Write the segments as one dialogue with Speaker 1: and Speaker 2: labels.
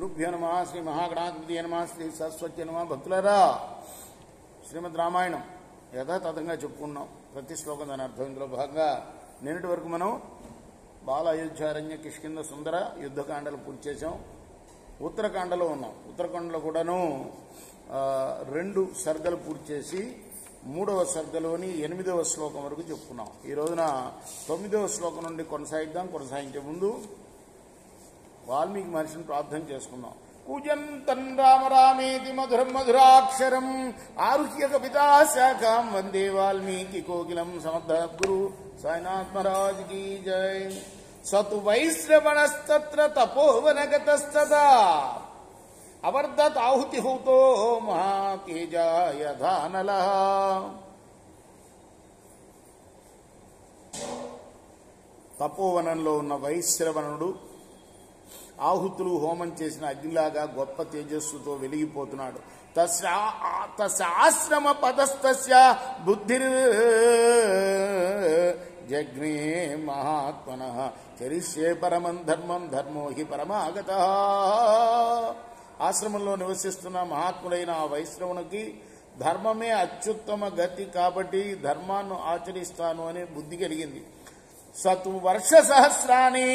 Speaker 1: గురుభ్యో నమః. శ్రీ మహాగణాధిపతయే నమః. శ్రీ సరస్వతి నమః. భక్తులారా, శ్రీమద్ రామాయణం యథాతథంగా చెప్పుకున్నాం. ప్రతి శ్లోకం దాని అర్థం. ఇందులో భాగంగా నిన్నటి వరకు మనం బాల అయోధ్యారణ్య కిష్కింద సుందర యుద్ధకాండలు పూర్తి చేసాం. ఉత్తరకాండలో ఉన్నాం. ఉత్తరకాండలో కూడాను 2 సర్గలు పూర్తి చేసి 3వ సర్గలోని 8వ శ్లోకం వరకు చెప్పుకున్నాం. ఈ రోజున 9వ శ్లోకం నుండి కొనసాగిద్దాం. కొనసాగించే ముందు వాల్మీకి మహర్షిని ప్రార్థన చేసుకుందాం. కూజంతం రామ రామేతి మధురం మధురాక్షరం ఆరుహ్య కవితాశాఖాం వందే వాల్మీకి కోకిలం సమర్థగురు సాయినాథ్ మహారాజ్ కీ జై. సతు వైశ్రవణస్తత్ర తపోవనగతస్తదా అవర్ధతాహుతిహూతో మహాతేజాయ ధానలః. తపోవనంలో ఉన్న వైశ్రవణుడు ఆహుతులు హోమం చేసిన అగ్నిలాగా గొప్ప తేజస్సుతో వెలిగిపోతున్నాడు. తస్యాశ్రమ పదస్తస్య బుద్ధిర్ జగ్నే మహాత్మనః చరిష్యే పరమం ధర్మం ధర్మో హి పరమాగతః. ఆశ్రమంలో నివసిస్తున్న మహాత్ముడైన ఆ వైశ్రవునికి ధర్మమే అత్యుత్తమ గతి కాబట్టి ధర్మాన్ని ఆచరిస్తాను అనే బుద్ధి కలిగింది. సతు వర్ష సహస్రాణి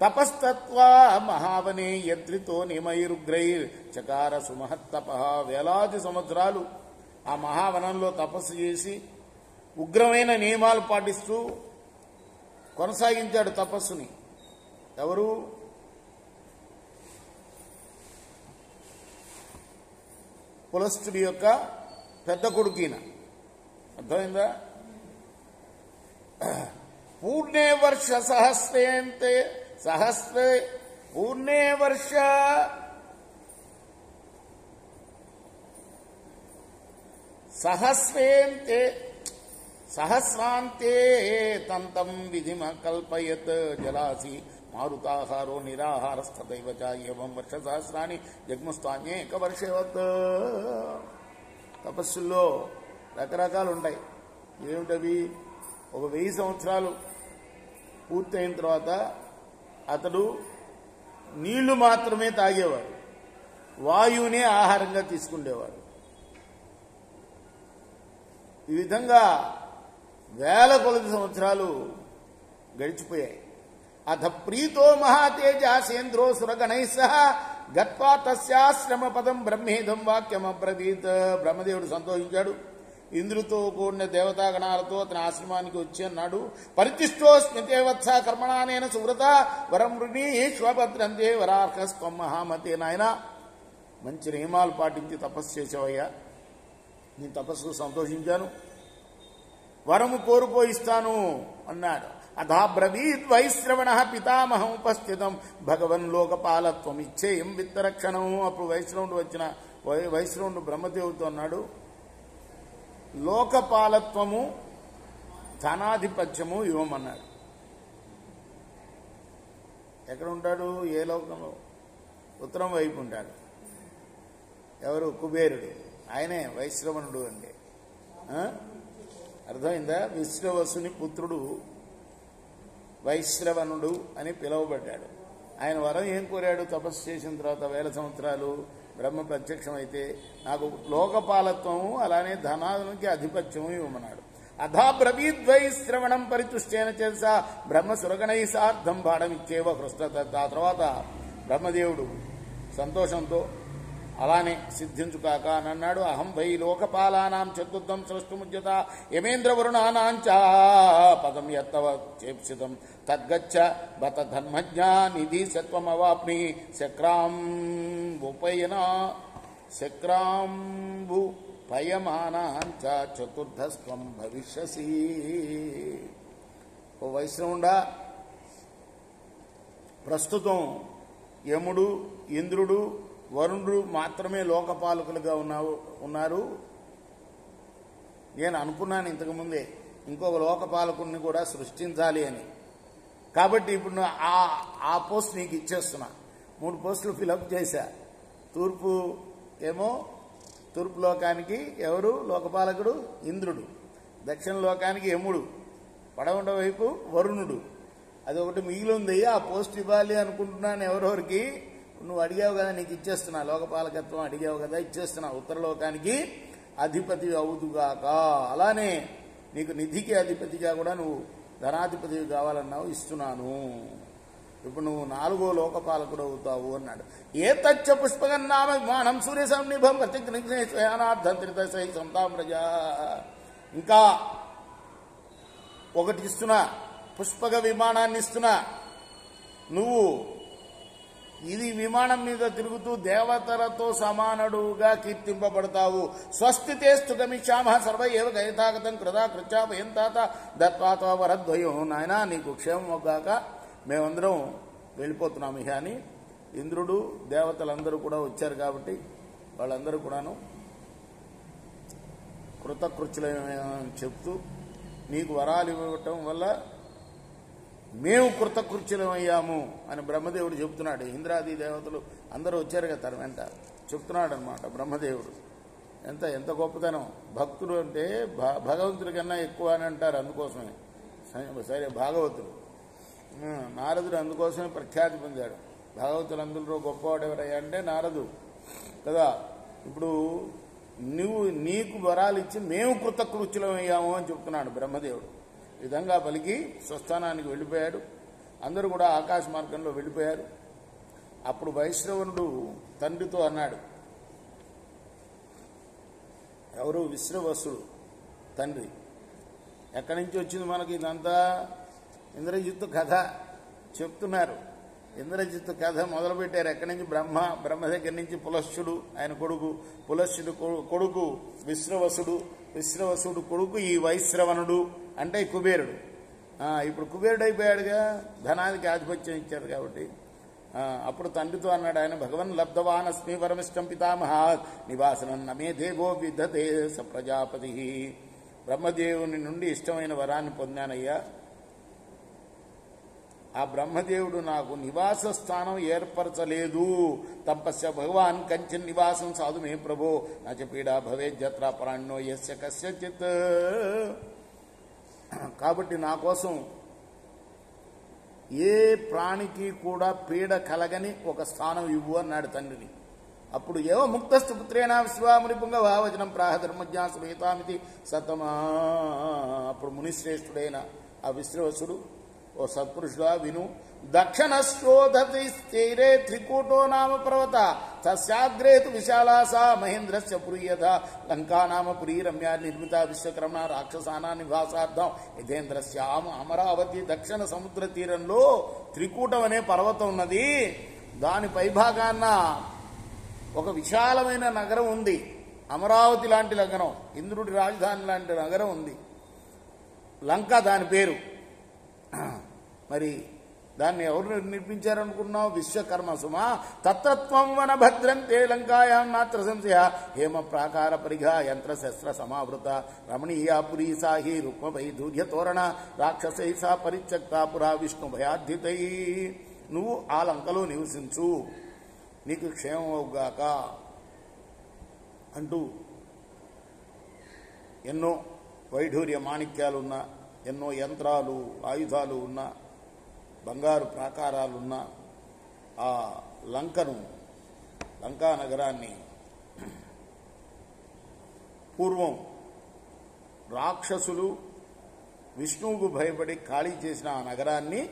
Speaker 1: తపస్తత్వా మహావనే యత్రితో నిమైరుగ్రైర్ చకార సుమహత్తప. వేలాది సంవత్సరాలు ఆ మహావనంలో తపస్సు చేసి ఉగ్రమైన నియమాలు పాటిస్తూ కొనసాగించాడు తపస్సుని. ఎవరు? పులస్తుడి యొక్క పెద్ద కొడుకున. అర్థమైందా? పూర్ణే వర్ష సహస్రేంతే సహస్రే పూర్ణే వర్ష సహస్రేంతే సహస్రాంతే తంతం విధిమ కల్పయత్ జలాసి మారుతాహారో నిరాహారస్తథైవ చ ఏవం వర్ష సహస్రాన్ని జగ్మస్థాన్యేక వర్షవత్. తపస్సుల్లో రకరకాలు ఉంటాయి. ఏమిటవి? ఒక 1000 సంవత్సరాలు పూర్తయిన తర్వాత అతడు నీళ్లు మాత్రమే తాగేవాడు, వాయువునే ఆహారంగా తీసుకుండేవాడు. ఈ విధంగా 1000 కొలది సంవత్సరాలు గడిచిపోయాయి. అథ ప్రీతో మహాతేజాసేంద్రో సురగణై సహ గత్వా తస్యాశ్రమ పదం బ్రహ్మేదం వాక్యం అబ్రవీత్. బ్రహ్మదేవుడు సంతోషించాడు. ఇంద్రుతో కూడిన దేవతాగణాలతో అతని ఆశ్రమానికి వచ్చి అన్నాడు, పరితిష్టోస్మితే వత్స కర్మణానేన సువ్రత వరం శ్వభద్రంతే వరార్హస్వం మహామతే. నాయన, మంచి నియమాలు పాటించి తపస్సు చేసావయ్యా, నీ తపస్సుకు సంతోషించాను, వరము కోరుపోయిస్తాను అన్నాడు. అథాబ్రవీద్ వైశ్రవణ పితామహం ఉపస్థితం భగవన్ లోకపాలత్వం ఇచ్చేయం విత్తరక్షణం. అప్పుడు వైశ్రవుడు బ్రహ్మదేవుతో అన్నాడు, లోకపాలత్వము ధనాధిపత్యము ఇవ్వమన్నాడు. ఎక్కడ ఉంటాడు? ఏ లోకంలో? ఉత్తరం వైపు ఉంటాడు. ఎవరు? కుబేరుడు. ఆయనే వైశ్రవణుడు అంటే. అర్థమైందా? విశ్రవసుని పుత్రుడు వైశ్రవణుడు అని పిలువబడ్డాడు. ఆయన వరం ఏం కోరాడు? తపస్సు చేసిన తర్వాత 1000 సంవత్సరాలు బ్రహ్మ ప్రత్యక్షమైతే నాకు లోకపాలత్వము అలానే ధనానికి అధిపత్యము ఇవ్వమన్నాడు. అథాబ్రవీద్వైశ్రవణం పరితుష్టేన చేసా బ్రహ్మ సురగణై సార్థం బాణమిచ్చేవ హృష్టత. ఆ తర్వాత బ్రహ్మదేవుడు సంతోషంతో అలానే సిద్ధించుకాక అని అన్నాడు. అహం వై లోకపాలానాం చతుర్థం సృష్టిముజ్యత యమేంద్రవరుణానాంచ పదం యత్తవ చేప్సితం తద్గచ్చ బత ధర్మజ్ఞా నిధి సత్వమవాప్ని శక్రాంబుపయమానాంచ చతుర్థస్వం భవిష్యసి. ఓ వైష్ణవుడా, ప్రస్తుతం యముడు, ఇంద్రుడు, వరుణుడు మాత్రమే లోకపాలకులుగా ఉన్నారు. నేను అనుకున్నాను ఇంతకుముందే ఇంకొక లోకపాలకుడిని కూడా సృష్టించాలి అని. కాబట్టి ఇప్పుడు ఆ పోస్ట్ నీకు ఇచ్చేస్తున్నా. 3 పోస్టులు ఫిలప్ చేశా. తూర్పు లోకానికి ఎవరు లోకపాలకుడు? ఇంద్రుడు. దక్షిణ లోకానికి యముడు. పడమట వైపు వరుణుడు. అది ఒకటి మిగిలి ఉంది. ఆ పోస్ట్ ఇవ్వాలి అనుకుంటున్నాను ఎవరెవరికి. నువ్వు అడిగావు కదా, నీకు ఇచ్చేస్తున్నా, లోకపాలకత్వం అడిగావు కదా, ఇచ్చేస్తున్నా, ఉత్తరలోకానికి అధిపతి అవుదుగాక. అలానే నీకు నిధికి అధిపతిగా కూడా నువ్వు ధనాధిపతివి కావాలన్నావు, ఇస్తున్నాను. ఇప్పుడు నువ్వు 4వ లోకపాలకుడు అవుతావు అన్నాడు. ఏ తచ్చ పుష్పగన్నామ విమానం సూర్య సంనిభం ప్రతిజ్ఞానార్థంత్రితై సంతామ్రజ. ఇంకా ఒకటి ఇస్తున్నా, పుష్పక విమానాన్ని ఇస్తున్నా. నువ్వు ఇది విమానం మీద తిరుగుతూ దేవతలతో సమానుడుగా కీర్తింపబడతావు. స్వస్తితేస్తు గమిష్యామ సర్వ ఏవ గయతాగతం కృదా కృత్యా భయం తాత దత్వాతో వరద్వయం. నాయన నీకు క్షేమం ఒగ్గాక మేమందరం వెళ్ళిపోతున్నాము ఇహ అని ఇంద్రుడు దేవతలందరూ కూడా వచ్చారు కాబట్టి వాళ్ళందరూ కూడాను కృతకృత్యులమని చెప్తూ నీకు వరాలు ఇవ్వటం వల్ల మేము కృతకృత్యులమయ్యాము అని బ్రహ్మదేవుడు చెప్తున్నాడు. ఇంద్రాది దేవతలు అందరూ వచ్చారు కదా తన వెంట చెప్తున్నాడు అనమాట బ్రహ్మదేవుడు. ఎంత గొప్పతనం. భక్తుడు అంటే భగవంతుడి కన్నా ఎక్కువ అని అంటారు. అందుకోసమే సరే భాగవతుడు నారదుడు అందుకోసమే ప్రఖ్యాతి పొందాడు. భాగవతులందరూ గొప్పవాడు ఎవరయ్యా అంటే నారదు కదా. ఇప్పుడు నీకు వరాలు ఇచ్చి మేము కృతకృత్యులమయ్యాము అని చెప్తున్నాడు బ్రహ్మదేవుడు. ఈ విధంగా పలికి స్వస్థానానికి వెళ్ళిపోయాడు. అందరూ కూడా ఆకాశ మార్గంలో వెళ్ళిపోయారు. అప్పుడు వైశ్రవణుడు తండ్రితో అన్నాడు. ఎవరు? విశ్రవసుడు తండ్రి. ఎక్కడి నుంచి వచ్చింది మనకి ఇదంతా? ఇంద్రజిత్తు కథ చెప్తున్నారు. ఇంద్రజిత్తు కథ మొదలుపెట్టారు. ఎక్కడి నుంచి? బ్రహ్మ దగ్గర నుంచి పులస్యుడు, ఆయన కొడుకు, పులస్యుడు కొడుకు విశ్రవసుడు, విశ్రవసుడు కొడుకు ఈ వైశ్రవణుడు అంటే కుబేరుడు. ఇప్పుడు కుబేరుడు అయిపోయాడుగా, ధనానికి ఆధిపత్యం ఇచ్చారు కాబట్టి. అప్పుడు తండ్రితో అన్నాడు ఆయన, భగవన్ లబ్ధవానస్మి వరమిష్టం పితామహ నివాసనం నమే దేవో విధతే స ప్రజాపతి. బ్రహ్మదేవుని నుండి ఇష్టమైన వరాన్ని పొందానయ్యా. ఆ బ్రహ్మదేవుడు నాకు నివాస స్థానం ఏర్పరచలేదు. తపస్య భగవాన్ కంచన్ నివాసం సాధు మే ప్రభో నచ పీడా భవేజ్జత్ర ప్రాణ్యో యస్య కస్యచిత్. కాబట్టి నా కోసం ఏ ప్రాణికి కూడా పీడ కలగని ఒక స్థానం ఇవ్వు అన్నాడు తండ్రిని. అప్పుడు ఏవ ముక్తస్థు పుత్రేణ విశ్వాముని పుంగవచనం ప్రాహ ధర్మజ్ఞాసుమితి సతమా. అప్పుడు మునిశ్రేష్ఠుడైన ఆ విశ్రవసుడు, ఓ సత్పురుషుడా విను, దక్షిణశోధతిస్థిరే త్రికూటో నామ పర్వత తస్యాగ్రేతు విశాలాసా మహేంద్రస్య పురీయథ లంకా నామ పురీ రమ్యా నిర్మిత విశ్వకర్మ రాక్షసానా నివాసార్థం యథేంద్రస్యామ అమరావతి. దక్షిణ సముద్ర తీరంలో త్రికూటం అనే పర్వతం ఉన్నది. దాని పైభాగాన్న ఒక విశాలమైన నగరం ఉంది. అమరావతి లాంటి నగరం, ఇంద్రుడి రాజధాని లాంటి నగరం ఉంది. లంక దాని పేరు. మరి దాన్ని ఎవరు నిర్మించారనుకున్నావు? విశ్వకర్మ సుమా. తత్రత్వం వన భద్రంతే లంకాయాం నాత్ర సంశయ హేమ ప్రాకార పరిఘ యంత్రశస్త్ర సమావృత రమణీయా పురీ సాహి రుక్మ వైధూర్య తోరణ రాక్షసై సా పరిత్యక్త పురా విష్ణు భయార్థితై. నువ్వు ఆ లంకలో నివసించు, నీకు క్షేమం అవుగాక అంటూ ఎన్నో వైఢూర్య మాణిక్యాలున్న, ఎన్నో యంత్రాలు ఆయుధాలు ఉన్న, బంగారు ప్రాకారాలున్న ఆ లంకా నగరాన్ని పూర్వం రాక్షసులు విష్ణువుకు భయపడి ఖాళీ చేసిన ఆ నగరాన్ని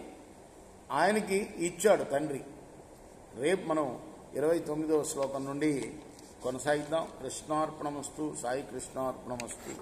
Speaker 1: ఆయనకి ఇచ్చాడు తండ్రి. రేపు మనం 29వ శ్లోకం నుండి కొనసాగిద్దాం. కృష్ణార్పణమస్తు. సాయి కృష్ణార్పణమస్తు.